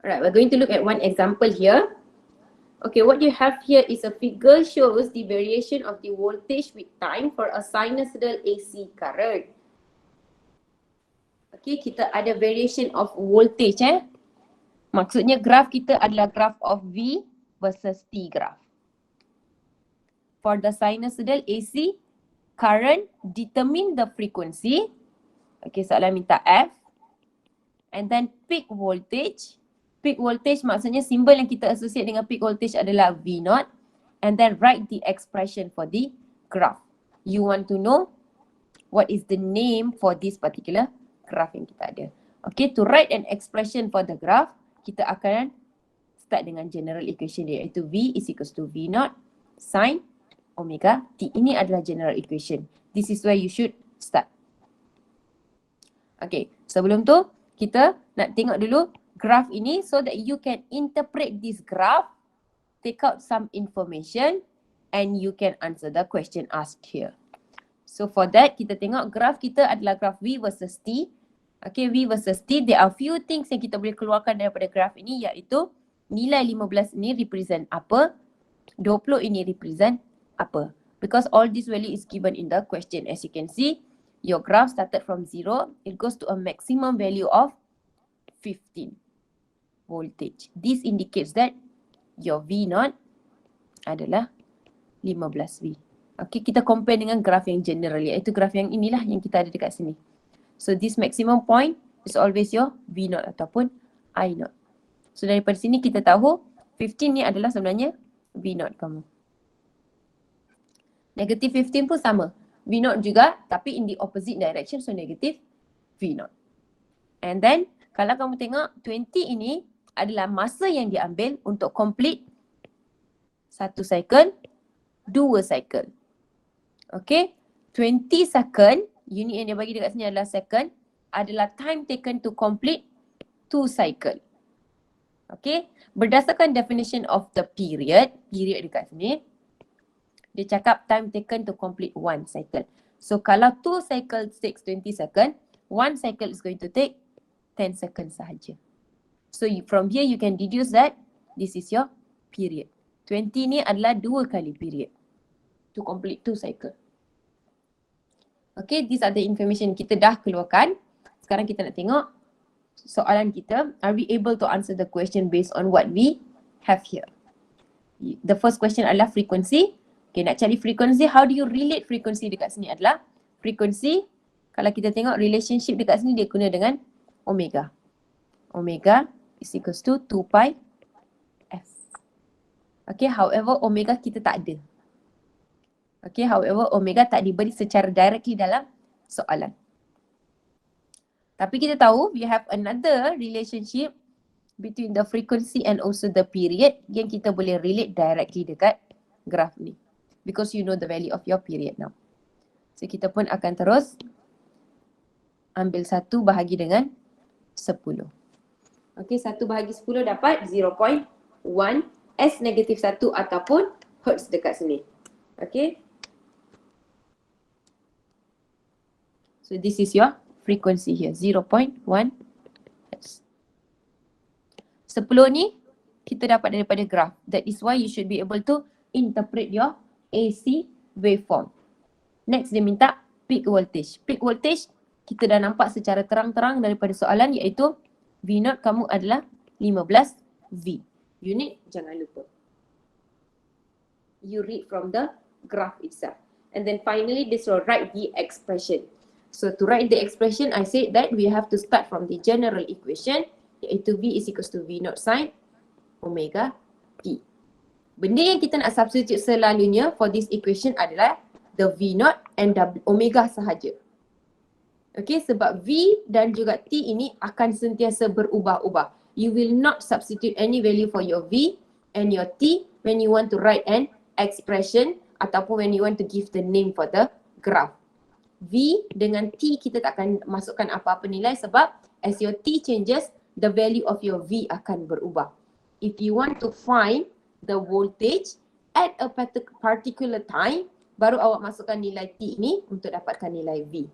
Alright, we're going to look at one example here. Okay, what you have here is a figure shows the variation of the voltage with time for a sinusoidal AC current. Okay, kita ada variation of voltage Maksudnya graf kita adalah graph of V versus T graph. For the sinusoidal AC current, determine the frequency. Okay, soalan minta F. And then peak voltage. Peak voltage maksudnya simbol yang kita associate dengan peak voltage adalah V0. And then write the expression for the graph. You want to know what is the name for this particular graph yang kita ada. Okay, to write an expression for the graph, kita akan start dengan general equation dia, iaitu V is equals to V0 sin omega T. Ini adalah general equation. This is where you should start. Okay, sebelum tu kita nak tengok dulu graph ini so that you can interpret this graph, take out some information and you can answer the question asked here. So for that, kita tengok graph kita adalah graph V versus T. Okay, V versus T, there are few things yang kita boleh keluarkan daripada graph ini, iaitu nilai 15 ini represent apa, 20 ini represent apa. Because all this value is given in the question. As you can see, your graph started from 0, it goes to a maximum value of 15 voltage. This indicates that your V0 adalah 15V. Okay, kita compare dengan graph yang general, iaitu graph yang inilah yang kita ada dekat sini. So this maximum point is always your V0 ataupun I0. So daripada sini kita tahu 15 ni adalah sebenarnya V0 kamu. Negative 15 pun sama. V0 juga tapi in the opposite direction, so negative V0. And then kalau kamu tengok 20 ini adalah masa yang diambil untuk complete 1 cycle, 2 cycle. Okay, 20 second, unit yang dia bagi dekat sini adalah second, adalah time taken to complete 2 cycle. Okay, berdasarkan definition of the period dekat sini, dia cakap time taken to complete 1 cycle. So kalau 2 cycle takes 20 second, 1 cycle is going to take 10 seconds sahaja. So from here you can deduce that this is your period. 20 ni adalah 2 kali period to complete 2 cycle. Okay, these are the information kita dah keluarkan. Sekarang kita nak tengok soalan kita. Are we able to answer the question based on what we have here? The first question adalah frequency. Okay, nak cari frequency, how do you relate frequency dekat sini adalah frequency, kalau kita tengok relationship dekat sini dia guna dengan omega. Omega is equals to 2 pi f. Okay, however omega kita tak ada. Okay, however omega tak diberi secara directly dalam soalan. Tapi kita tahu we have another relationship between the frequency and also the period yang kita boleh relate directly dekat graph ni. Because you know the value of your period now. So kita pun akan terus ambil 1 bahagi dengan 10. Okay, 1 bahagi 10 dapat 0.1 S negatif 1 ataupun Hertz dekat sini. Okay. So this is your frequency here, 0.1 Hz. 10 ni kita dapat daripada graph. That is why you should be able to interpret your AC waveform. Next dia minta peak voltage. Peak voltage kita dah nampak secara terang-terang daripada soalan, iaitu V0 kamu adalah 15V. Unit jangan lupa. You read from the graph itself. And then finally this will write the expression. So to write the expression, I said that we have to start from the general equation, iaitu V is equals to V0 sin omega T. Benda yang kita nak substitute selalunya for this equation adalah the V0 and omega sahaja. Okay, sebab V dan juga T ini akan sentiasa berubah-ubah. You will not substitute any value for your V and your T when you want to write an expression ataupun when you want to give the name for the graph. V dengan T kita tak akan masukkan apa-apa nilai sebab as your T changes, the value of your V akan berubah. If you want to find the voltage at a particular time, baru awak masukkan nilai T ini untuk dapatkan nilai V.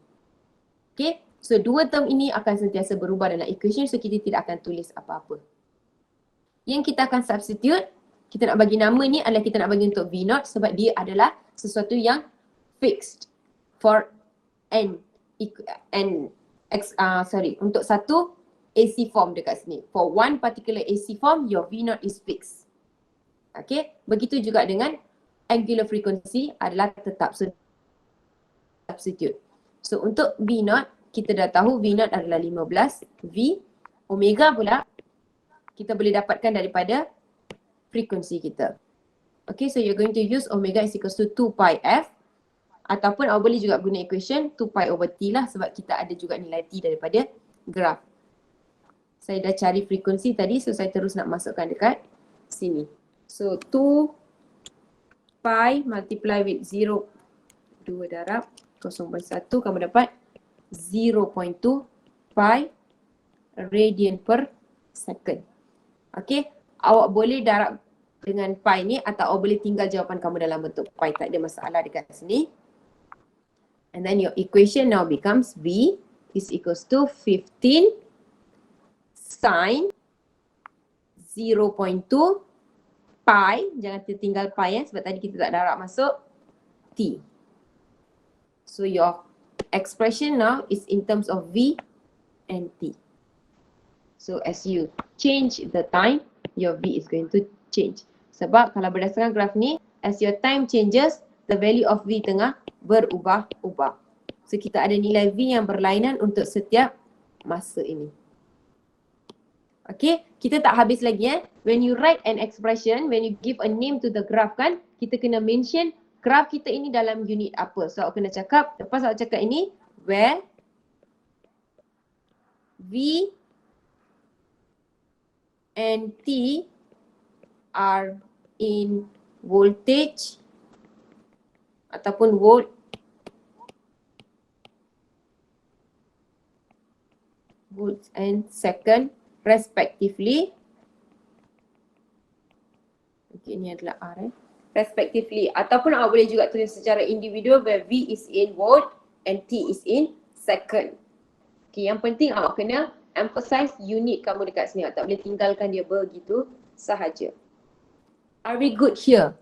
Okay, so dua term ini akan sentiasa berubah dalam equation, so kita tidak akan tulis apa-apa. Yang kita akan substitute, kita nak bagi nama ni adalah kita nak bagi untuk V0 sebab dia adalah sesuatu yang fixed for untuk satu AC form dekat sini. For one particular AC form, your V0 is fixed. Okay, begitu juga dengan angular frequency adalah tetap. So, substitute. So, untuk V0, kita dah tahu V0 adalah 15. V, omega pula, kita boleh dapatkan daripada frekuensi kita. Okay, so you're going to use omega is equals to 2 pi f. Ataupun awak boleh juga guna equation 2 pi over t lah sebab kita ada juga nilai t daripada graf. Saya dah cari frekuensi tadi, so saya terus nak masukkan dekat sini. So 2 pi multiply with 0, 2 darab 0.1, kamu dapat 0.2 pi radian per second. Okay, awak boleh darab dengan pi ni atau awak boleh tinggal jawapan kamu dalam bentuk pi, tak ada masalah dekat sini. And then your equation now becomes V is equals to 15 sin 0.2 pi, jangan tertinggal pi sebab tadi kita tak darab masuk, T. So your expression now is in terms of V and T. So as you change the time, your V is going to change. Sebab kalau berdasarkan graf ni, as your time changes, the value of V tengah berubah-ubah. So kita ada nilai V yang berlainan untuk setiap masa ini. Okay, kita tak habis lagi When you write an expression, when you give a name to the graph kan, kita kena mention graph kita ini dalam unit apa. So awak kena cakap, lepas awak cakap ini, where V and T are in voltage ataupun volts and second respectively. Okay, ini adalah R respectively, ataupun awak boleh juga tulis secara individual where V is in volt and T is in second. Okay, yang penting awak kena emphasize unit kamu dekat sini. Awak tak boleh tinggalkan dia begitu sahaja. Are we good here?